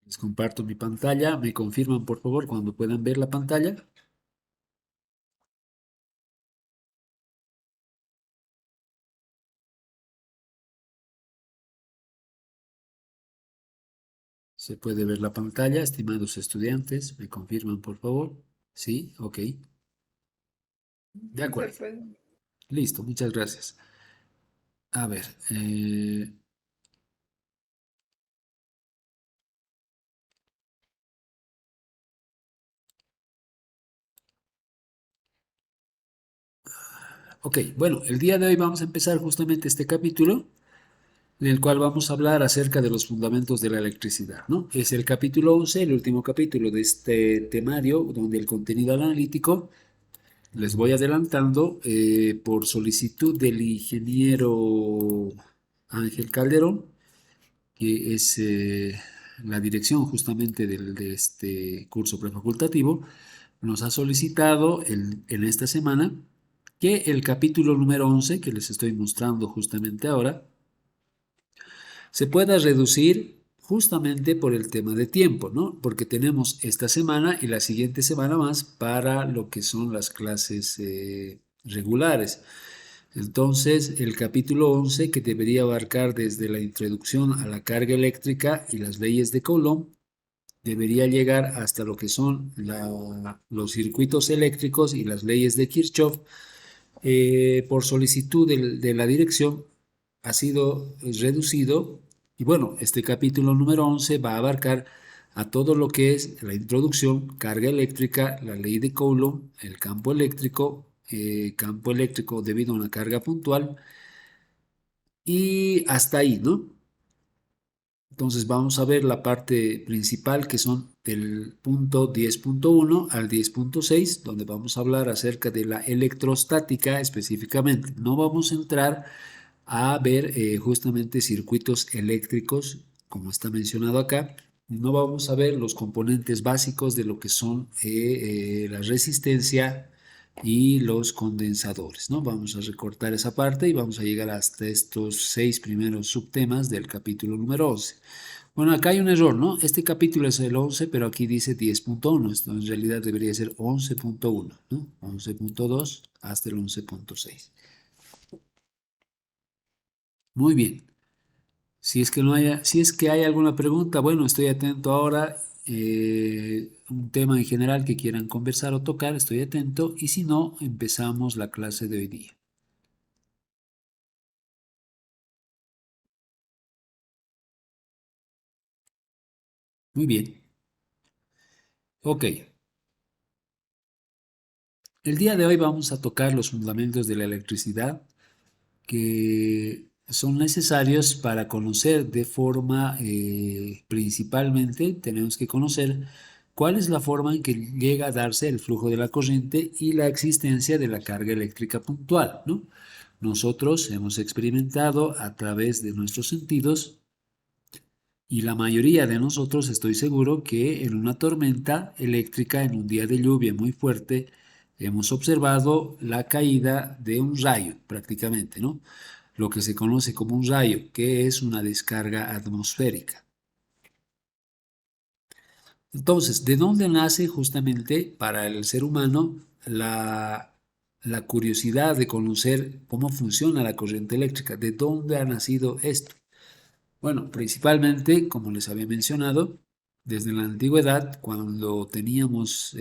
Les comparto mi pantalla. ¿Me confirman, por favor, cuando puedan ver la pantalla? ¿Se puede ver la pantalla, estimados estudiantes? ¿Me confirman, por favor? Sí, ok. De Sí, se acuerdo. puede. Listo, muchas gracias. A ver, ok, bueno, el día de hoy vamos a empezar justamente este capítulo en el cual vamos a hablar acerca de los fundamentos de la electricidad, ¿no? Es el capítulo 11, el último capítulo de este temario, donde el contenido analítico, les voy adelantando, por solicitud del ingeniero Ángel Calderón, que es la dirección justamente de este curso prefacultativo, nos ha solicitado en esta semana que el capítulo número 11, que les estoy mostrando justamente ahora, se pueda reducir justamente por el tema de tiempo, ¿no? Porque tenemos esta semana y la siguiente semana más para lo que son las clases regulares. Entonces, el capítulo 11, que debería abarcar desde la introducción a la carga eléctrica y las leyes de Coulomb, debería llegar hasta lo que son los circuitos eléctricos y las leyes de Kirchhoff. Por solicitud de la dirección ha sido reducido y bueno, este capítulo número 11 va a abarcar a todo lo que es la introducción, carga eléctrica, la ley de Coulomb, el campo eléctrico debido a una carga puntual y hasta ahí, ¿no? Entonces vamos a ver la parte principal que son del punto 10.1 al 10.6, donde vamos a hablar acerca de la electrostática específicamente. No vamos a entrar a ver justamente circuitos eléctricos, como está mencionado acá. No vamos a ver los componentes básicos de lo que son la resistencia y los condensadores, ¿no? Vamos a recortar esa parte y vamos a llegar hasta estos 6 primeros subtemas del capítulo número 11. Bueno, acá hay un error, ¿no? Este capítulo es el 11, pero aquí dice 10.1. Esto en realidad debería ser 11.1, ¿no? 11.2 hasta el 11.6. Muy bien. Si es que hay alguna pregunta, bueno, estoy atento ahora. Un tema en general que quieran conversar o tocar, estoy atento. Y si no, empezamos la clase de hoy día. Muy bien. Ok. El día de hoy vamos a tocar los fundamentos de la electricidad que son necesarios para conocer de forma, principalmente, tenemos que conocer cuál es la forma en que llega a darse el flujo de la corriente y la existencia de la carga eléctrica puntual, ¿no? Nosotros hemos experimentado a través de nuestros sentidos y la mayoría de nosotros estoy seguro que en una tormenta eléctrica, en un día de lluvia muy fuerte, hemos observado la caída de un rayo prácticamente, ¿no? Lo que se conoce como un rayo, que es una descarga atmosférica. Entonces, ¿de dónde nace justamente para el ser humano la curiosidad de conocer cómo funciona la corriente eléctrica? ¿De dónde ha nacido esto? Bueno, principalmente, como les había mencionado, desde la antigüedad, cuando teníamos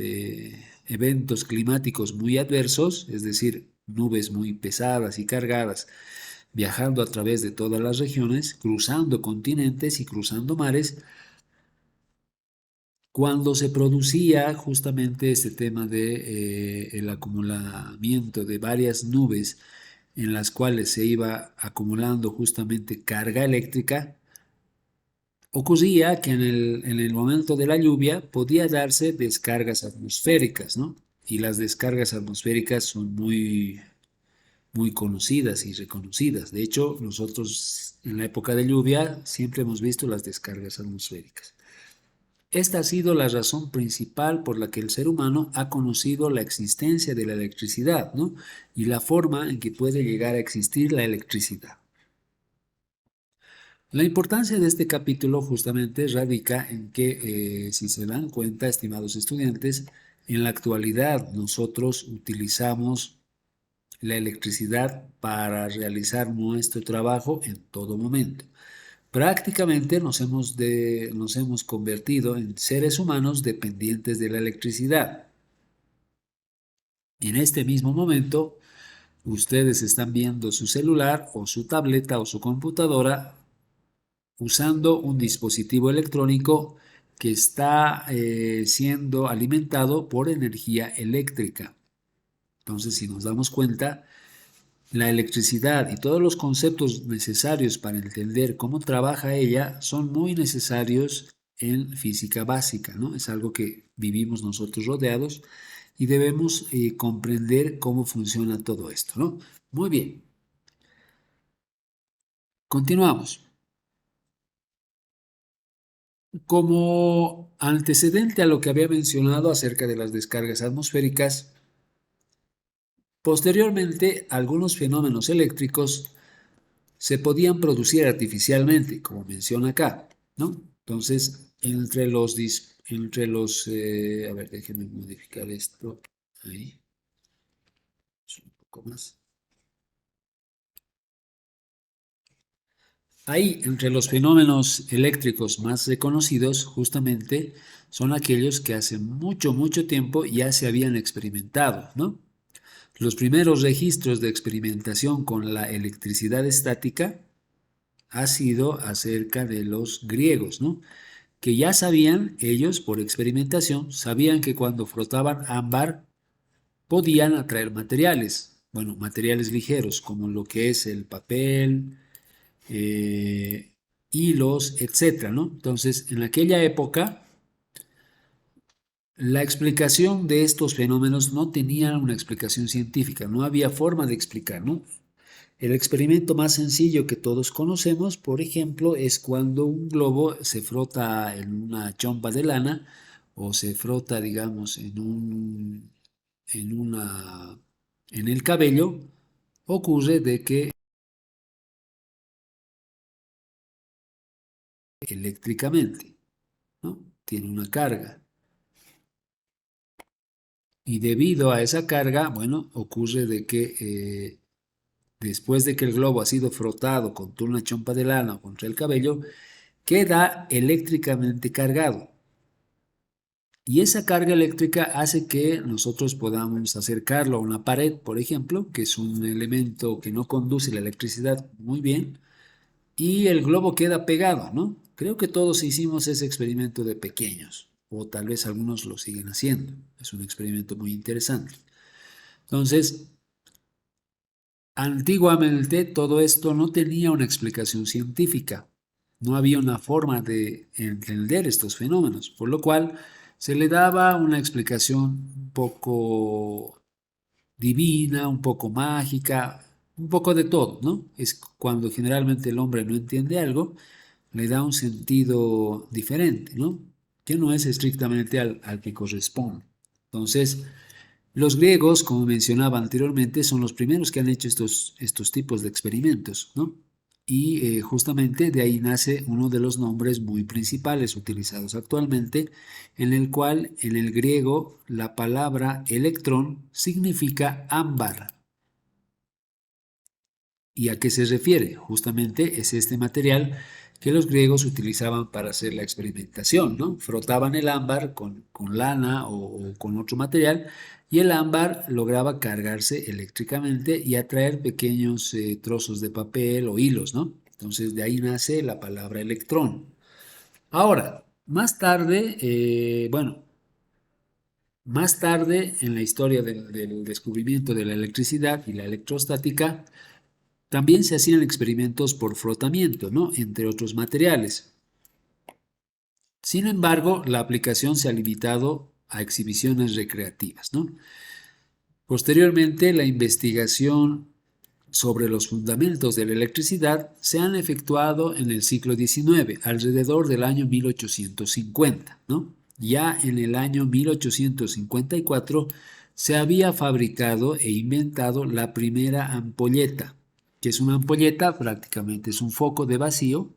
eventos climáticos muy adversos, es decir, nubes muy pesadas y cargadas, viajando a través de todas las regiones, cruzando continentes y cruzando mares, cuando se producía justamente este tema de el acumulamiento de varias nubes en las cuales se iba acumulando justamente carga eléctrica, ocurría que en el momento de la lluvia podía darse descargas atmosféricas, ¿no? Y las descargas atmosféricas son muy conocidas y reconocidas. De hecho, nosotros en la época de lluvia siempre hemos visto las descargas atmosféricas. Esta ha sido la razón principal por la que el ser humano ha conocido la existencia de la electricidad, ¿no? Y la forma en que puede llegar a existir la electricidad. La importancia de este capítulo justamente radica en que, si se dan cuenta, estimados estudiantes, en la actualidad nosotros utilizamos la electricidad para realizar nuestro trabajo en todo momento. Prácticamente nos hemos convertido en seres humanos dependientes de la electricidad. En este mismo momento, ustedes están viendo su celular o su tableta o su computadora usando un dispositivo electrónico que está siendo alimentado por energía eléctrica. Entonces, si nos damos cuenta, la electricidad y todos los conceptos necesarios para entender cómo trabaja ella son muy necesarios en física básica, ¿no? Es algo que vivimos nosotros rodeados y debemos comprender cómo funciona todo esto, ¿no? Muy bien, continuamos. Como antecedente a lo que había mencionado acerca de las descargas atmosféricas, posteriormente algunos fenómenos eléctricos se podían producir artificialmente, como menciona acá, ¿no? Entonces, a ver, déjenme modificar esto, ahí, un poco más. Ahí, entre los fenómenos eléctricos más reconocidos, justamente, son aquellos que hace mucho, mucho tiempo ya se habían experimentado, ¿no? Los primeros registros de experimentación con la electricidad estática ha sido acerca de los griegos, ¿no? Que ya sabían, ellos por experimentación, sabían que cuando frotaban ámbar podían atraer materiales, bueno, materiales ligeros, como lo que es el papel, eh, hilos, etcétera, ¿no? Entonces, en aquella época, la explicación de estos fenómenos no tenía una explicación científica, no había forma de explicar, ¿no? El experimento más sencillo que todos conocemos, por ejemplo, es cuando un globo se frota en una chompa de lana o se frota, digamos, en el cabello, ocurre de que eléctricamente, ¿no? Tiene una carga. Y debido a esa carga, bueno, ocurre de que después de que el globo ha sido frotado contra una chompa de lana o contra el cabello, queda eléctricamente cargado. Y esa carga eléctrica hace que nosotros podamos acercarlo a una pared, por ejemplo, que es un elemento que no conduce la electricidad muy bien, y el globo queda pegado, ¿no? Creo que todos hicimos ese experimento de pequeños, o tal vez algunos lo siguen haciendo. Es un experimento muy interesante. Entonces, antiguamente todo esto no tenía una explicación científica, no había una forma de entender estos fenómenos, por lo cual se le daba una explicación un poco divina, un poco mágica, un poco de todo, ¿no? Es cuando generalmente el hombre no entiende algo, le da un sentido diferente, ¿no? Que no es estrictamente al que corresponde. Entonces, los griegos, como mencionaba anteriormente, son los primeros que han hecho estos tipos de experimentos, ¿no? Y justamente de ahí nace uno de los nombres muy principales utilizados actualmente, en el cual en el griego la palabra electrón significa ámbar. ¿Y a qué se refiere? Justamente es este material que los griegos utilizaban para hacer la experimentación, ¿no? Frotaban el ámbar con lana o con otro material y el ámbar lograba cargarse eléctricamente y atraer pequeños trozos de papel o hilos, ¿no? Entonces de ahí nace la palabra electrón. Ahora, más tarde, más tarde en la historia del descubrimiento de la electricidad y la electrostática, también se hacían experimentos por frotamiento, ¿no? Entre otros materiales. Sin embargo, la aplicación se ha limitado a exhibiciones recreativas, ¿no? Posteriormente, la investigación sobre los fundamentos de la electricidad se han efectuado en el siglo XIX, alrededor del año 1850, ¿no? Ya en el año 1854 se había fabricado e inventado la primera ampolleta, que es una ampolleta, prácticamente es un foco de vacío,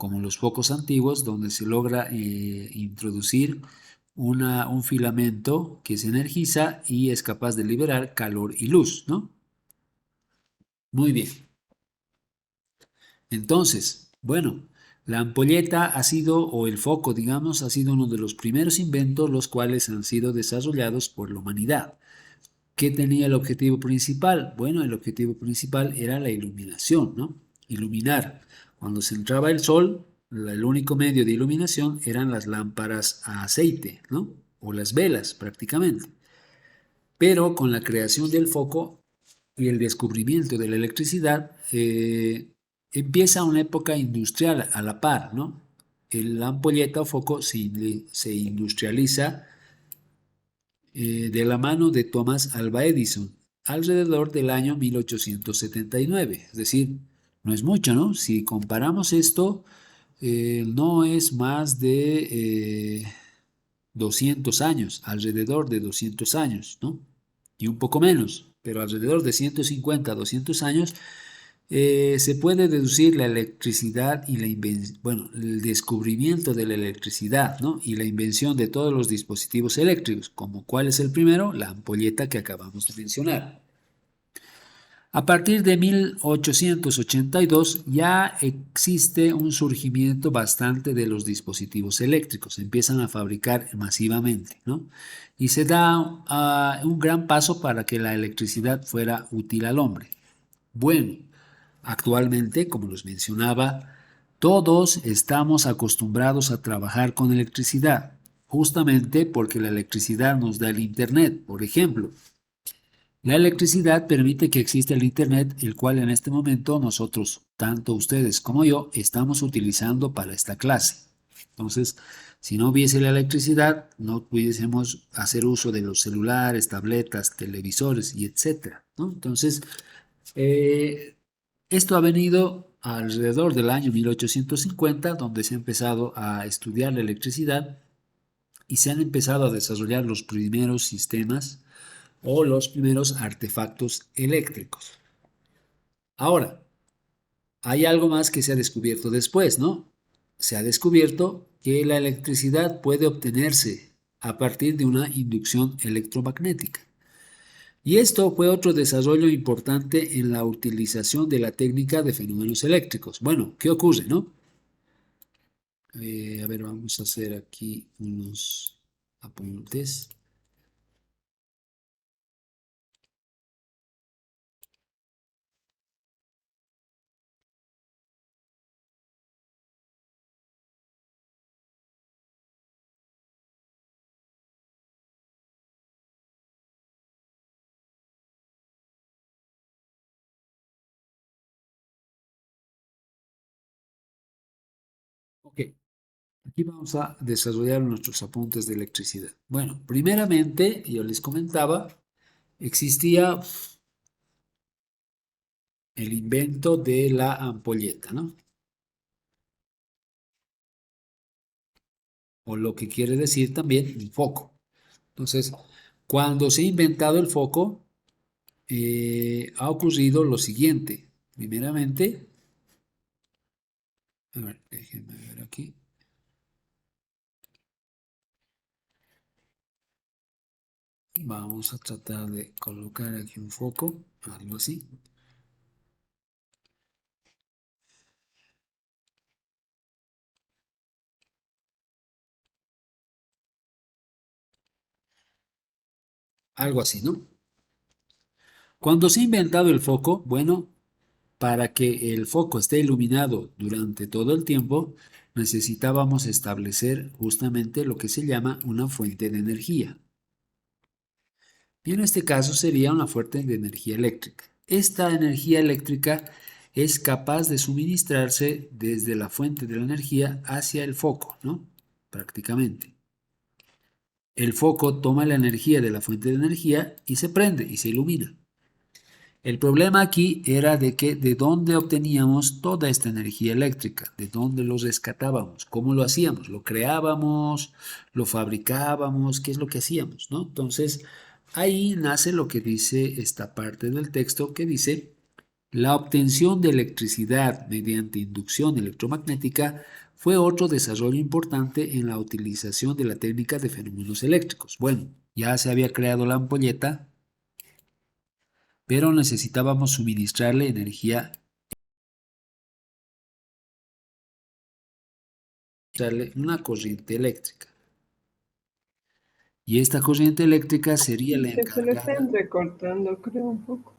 como los focos antiguos, donde se logra introducir un filamento que se energiza y es capaz de liberar calor y luz, ¿no? Muy bien. Entonces, bueno, la ampolleta ha sido, o el foco, digamos, ha sido uno de los primeros inventos los cuales han sido desarrollados por la humanidad. ¿Qué tenía el objetivo principal? Bueno, el objetivo principal era la iluminación, ¿no? Iluminar. Cuando se entraba el sol, el único medio de iluminación eran las lámparas a aceite, ¿no? O las velas, prácticamente. Pero con la creación del foco y el descubrimiento de la electricidad, empieza una época industrial a la par, ¿no? La ampolleta o foco se industrializa de la mano de Thomas Alva Edison alrededor del año 1879. Es decir, no es mucho, ¿no? Si comparamos esto, no es más de 200 años, alrededor de 200 años, ¿no? Y un poco menos, pero alrededor de 150, 200 años, se puede deducir la electricidad y la invención, bueno, el descubrimiento de la electricidad, ¿no? Y la invención de todos los dispositivos eléctricos, como cuál es el primero, la ampolleta que acabamos de mencionar. A partir de 1882 ya existe un surgimiento bastante de los dispositivos eléctricos, empiezan a fabricar masivamente, ¿no? Y se da un gran paso para que la electricidad fuera útil al hombre. Bueno, actualmente, como los mencionaba, todos estamos acostumbrados a trabajar con electricidad, justamente porque la electricidad nos da el Internet, por ejemplo. La electricidad permite que exista el Internet, el cual en este momento nosotros, tanto ustedes como yo, estamos utilizando para esta clase. Entonces, si no hubiese la electricidad, no pudiésemos hacer uso de los celulares, tabletas, televisores y etcétera, ¿no? Entonces, eh, esto ha venido alrededor del año 1850, donde se ha empezado a estudiar la electricidad y se han empezado a desarrollar los primeros sistemas o los primeros artefactos eléctricos. Ahora, hay algo más que se ha descubierto después, ¿no? Se ha descubierto que la electricidad puede obtenerse a partir de una inducción electromagnética. Y esto fue otro desarrollo importante en la utilización de la técnica de fenómenos eléctricos. Bueno, ¿qué ocurre, no? A ver, vamos a hacer aquí unos apuntes. Ok, aquí vamos a desarrollar nuestros apuntes de electricidad. Bueno, primeramente, yo les comentaba, existía el invento de la ampolleta, ¿no? O lo que quiere decir también el foco. Entonces, cuando se ha inventado el foco, ha ocurrido lo siguiente. Primeramente, a ver, déjenme ver aquí. Vamos a tratar de colocar aquí un foco, algo así. Algo así, ¿no? Cuando se ha inventado el foco, bueno, para que el foco esté iluminado durante todo el tiempo, necesitábamos establecer justamente lo que se llama una fuente de energía. Y en este caso sería una fuente de energía eléctrica. Esta energía eléctrica es capaz de suministrarse desde la fuente de la energía hacia el foco, ¿no? Prácticamente. El foco toma la energía de la fuente de energía y se prende y se ilumina. El problema aquí era de que de dónde obteníamos toda esta energía eléctrica, de dónde lo rescatábamos, cómo lo hacíamos, lo creábamos, lo fabricábamos, qué es lo que hacíamos, ¿no? Entonces, ahí nace lo que dice esta parte del texto que dice, La obtención de electricidad mediante inducción electromagnética fue otro desarrollo importante en la utilización de la técnica de fenómenos eléctricos. Bueno, ya se había creado la ampolleta, pero necesitábamos suministrarle energía, darle una corriente eléctrica. Y esta corriente eléctrica sería la Que se le está encargada. entrecortando, creo, un poco.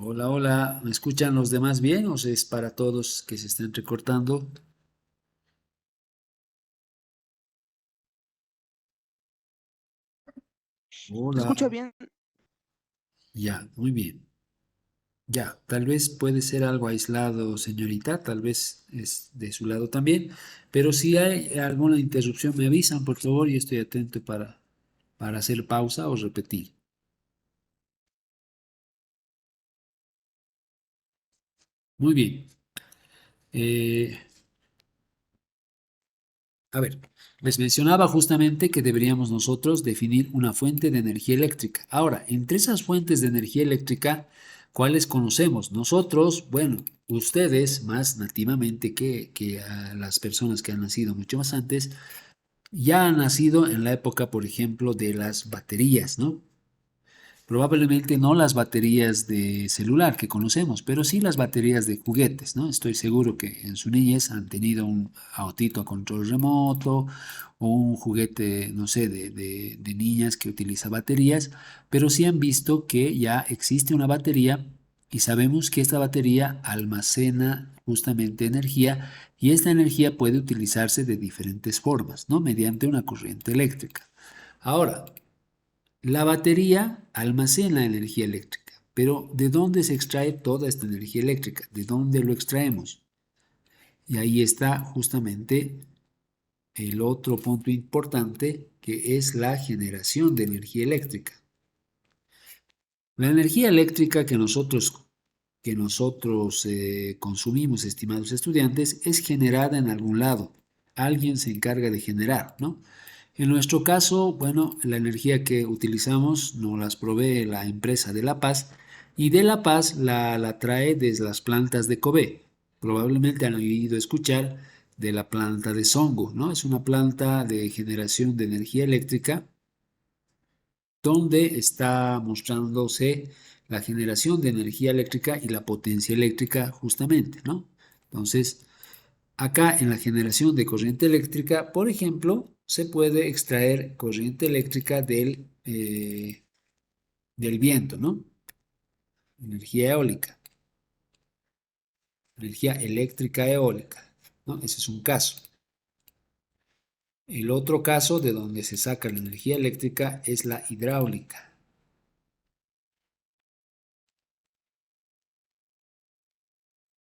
Hola, hola, ¿me escuchan los demás bien o es para todos que se están recortando? ¿Se escucha Hola, bien? ya, muy bien. Ya, tal vez puede ser algo aislado, señorita, tal vez es de su lado también, pero si hay alguna interrupción me avisan, por favor, y estoy atento para hacer pausa o repetir. Muy bien. Eh, A ver, les mencionaba justamente que deberíamos nosotros definir una fuente de energía eléctrica. Ahora, entre esas fuentes de energía eléctrica, ¿cuáles conocemos? Nosotros, bueno, ustedes más nativamente que a las personas que han nacido mucho más antes, ya han nacido en la época, por ejemplo, de las baterías, ¿no? Probablemente no las baterías de celular que conocemos, pero sí las baterías de juguetes, ¿no? Estoy seguro que en su niñez han tenido un autito a control remoto o un juguete, no sé, de niñas que utiliza baterías, pero sí han visto que ya existe una batería y sabemos que esta batería almacena justamente energía y esta energía puede utilizarse de diferentes formas, ¿no? Mediante una corriente eléctrica. Ahora, la batería almacena energía eléctrica, pero ¿de dónde se extrae toda esta energía eléctrica? ¿De dónde lo extraemos? Y ahí está justamente el otro punto importante que es la generación de energía eléctrica. La energía eléctrica que nosotros consumimos, estimados estudiantes, es generada en algún lado. Alguien se encarga de generar, ¿no? En nuestro caso, bueno, la energía que utilizamos nos las provee la empresa de La Paz y de La Paz la trae desde las plantas de Cobé. Probablemente han oído escuchar de la planta de Songo, ¿no? Es una planta de generación de energía eléctrica donde está mostrándose la generación de energía eléctrica y la potencia eléctrica justamente, ¿no? Entonces, acá en la generación de corriente eléctrica, por ejemplo, se puede extraer corriente eléctrica del viento, ¿no? Energía eólica, energía eléctrica eólica, ¿no? Ese es un caso. El otro caso de donde se saca la energía eléctrica es la hidráulica.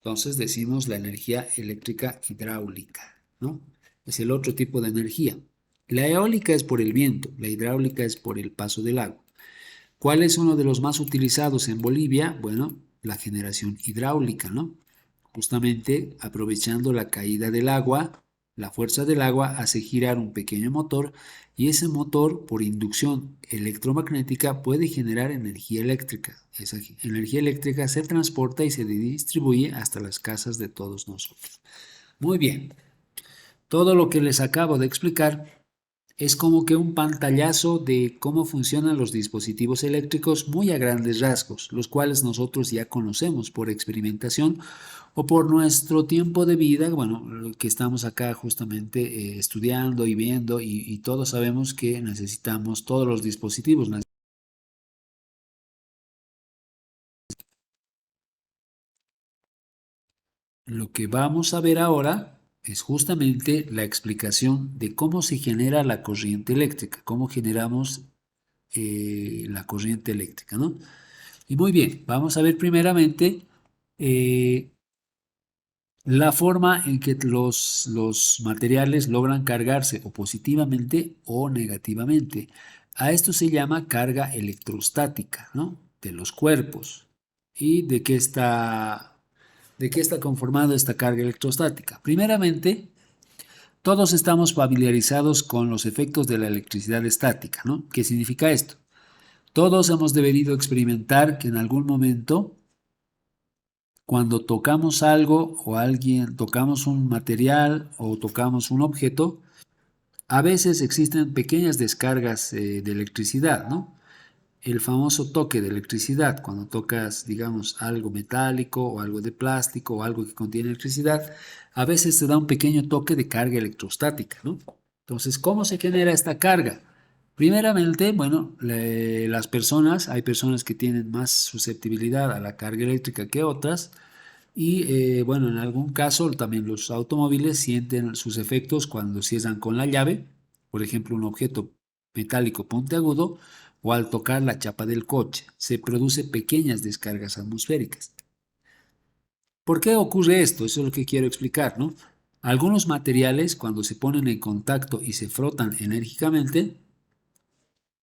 Entonces decimos la energía eléctrica hidráulica, ¿no? Es el otro tipo de energía. La eólica es por el viento, la hidráulica es por el paso del agua. ¿Cuál es uno de los más utilizados en Bolivia? Bueno, la generación hidráulica, ¿no? Justamente aprovechando la caída del agua, la fuerza del agua hace girar un pequeño motor y ese motor, por inducción electromagnética, puede generar energía eléctrica. Esa energía eléctrica se transporta y se distribuye hasta las casas de todos nosotros. Muy bien, todo lo que les acabo de explicar es como que un pantallazo de cómo funcionan los dispositivos eléctricos muy a grandes rasgos, los cuales nosotros ya conocemos por experimentación o por nuestro tiempo de vida, bueno, que estamos acá justamente estudiando y viendo y todos sabemos que necesitamos todos los dispositivos. Lo que vamos a ver ahora es justamente la explicación de cómo se genera la corriente eléctrica, cómo generamos la corriente eléctrica, ¿no? Y muy bien, vamos a ver primeramente eh, la forma en que los materiales logran cargarse o positivamente o negativamente. A esto se llama carga electrostática, ¿no? De los cuerpos. ¿Y de qué está conformado esta carga electrostática? Primeramente, todos estamos familiarizados con los efectos de la electricidad estática, ¿no? ¿Qué significa esto? Todos hemos debido experimentar que en algún momento Cuando tocamos algo o alguien, tocamos un material o tocamos un objeto, a veces existen pequeñas descargas de electricidad, ¿no? El famoso toque de electricidad, cuando tocas, digamos, algo metálico o algo de plástico o algo que contiene electricidad, a veces te da un pequeño toque de carga electrostática, ¿no? Entonces, ¿cómo se genera esta carga? Primeramente, bueno, las personas, hay personas que tienen más susceptibilidad a la carga eléctrica que otras, y bueno, en algún caso también los automóviles sienten sus efectos cuando cierran con la llave, por ejemplo, un objeto metálico puntiagudo, o al tocar la chapa del coche. Se produce pequeñas descargas atmosféricas. ¿Por qué ocurre esto? Eso es lo que quiero explicar, ¿no? Algunos materiales, cuando se ponen en contacto y se frotan enérgicamente,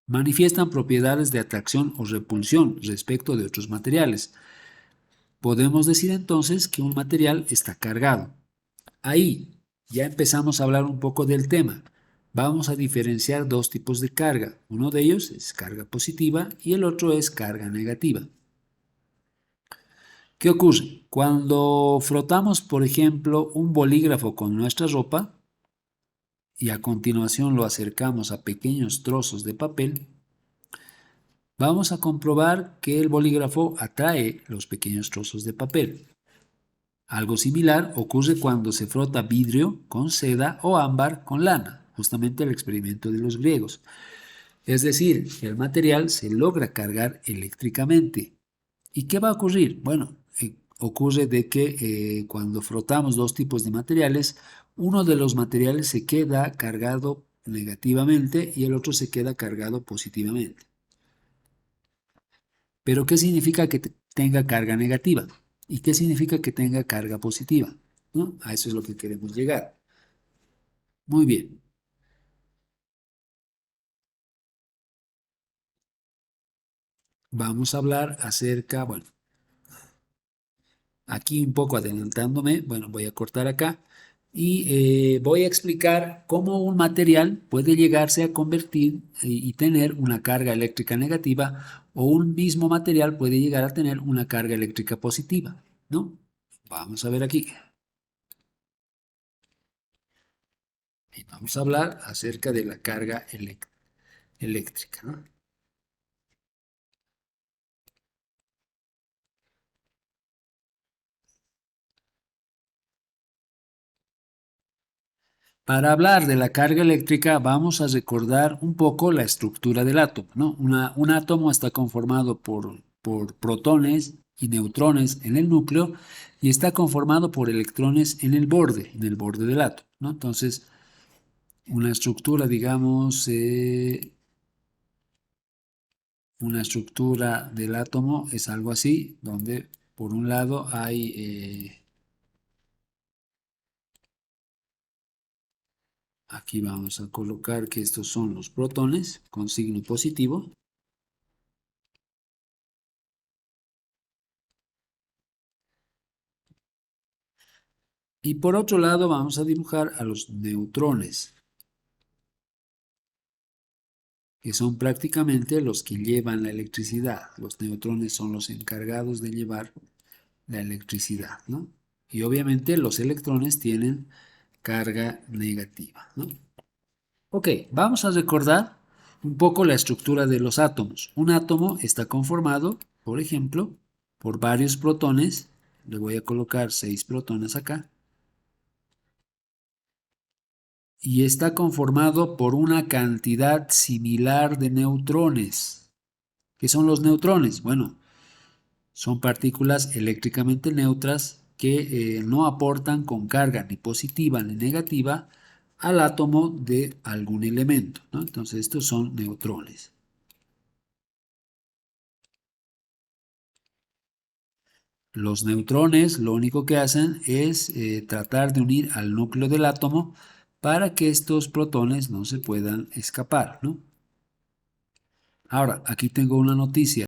manifiestan propiedades de atracción o repulsión respecto de otros materiales. Podemos decir entonces que un material está cargado. Ahí ya empezamos a hablar un poco del tema. Vamos a diferenciar dos tipos de carga. Uno de ellos es carga positiva y el otro es carga negativa. ¿Qué ocurre? Cuando frotamos, por ejemplo, un bolígrafo con nuestra ropa y a continuación lo acercamos a pequeños trozos de papel, vamos a comprobar que el bolígrafo atrae los pequeños trozos de papel. Algo similar ocurre cuando se frota vidrio con seda o ámbar con lana, justamente el experimento de los griegos. Es decir, el material se logra cargar eléctricamente. ¿Y qué va a ocurrir? Bueno, ocurre de que cuando frotamos dos tipos de materiales, uno de los materiales se queda cargado negativamente y el otro se queda cargado positivamente. Pero ¿qué significa que tenga carga negativa? ¿Y qué significa que tenga carga positiva? ¿No? A eso es lo que queremos llegar. Muy bien. Vamos a hablar acerca, bueno, aquí un poco adelantándome, bueno, voy a cortar acá y voy a explicar cómo un material puede llegarse a convertir y tener una carga eléctrica negativa o un mismo material puede llegar a tener una carga eléctrica positiva, ¿no? Vamos a ver aquí. Y vamos a hablar acerca de la carga eléctrica, ¿no? Para hablar de la carga eléctrica vamos a recordar un poco la estructura del átomo, ¿no? Un átomo está conformado por protones y neutrones en el núcleo y está conformado por electrones en el borde del átomo, ¿no? Entonces, una estructura, digamos, una estructura del átomo es algo así, donde por un lado hay aquí vamos a colocar que estos son los protones con signo positivo. Y por otro lado vamos a dibujar a los neutrones, que son prácticamente los que llevan la electricidad. Los neutrones son los encargados de llevar la electricidad, ¿no? Y obviamente los electrones tienen carga negativa, ¿no? Ok, vamos a recordar un poco la estructura de los átomos. Un átomo está conformado, por ejemplo, por varios protones. Le voy a colocar 6 protones acá. Y está conformado por una cantidad similar de neutrones. ¿Qué son los neutrones? Bueno, son partículas eléctricamente neutras que no aportan con carga ni positiva ni negativa al átomo de algún elemento, ¿no? Entonces estos son neutrones. Los neutrones lo único que hacen es tratar de unir al núcleo del átomo para que estos protones no se puedan escapar, ¿no? Ahora, aquí tengo una noticia.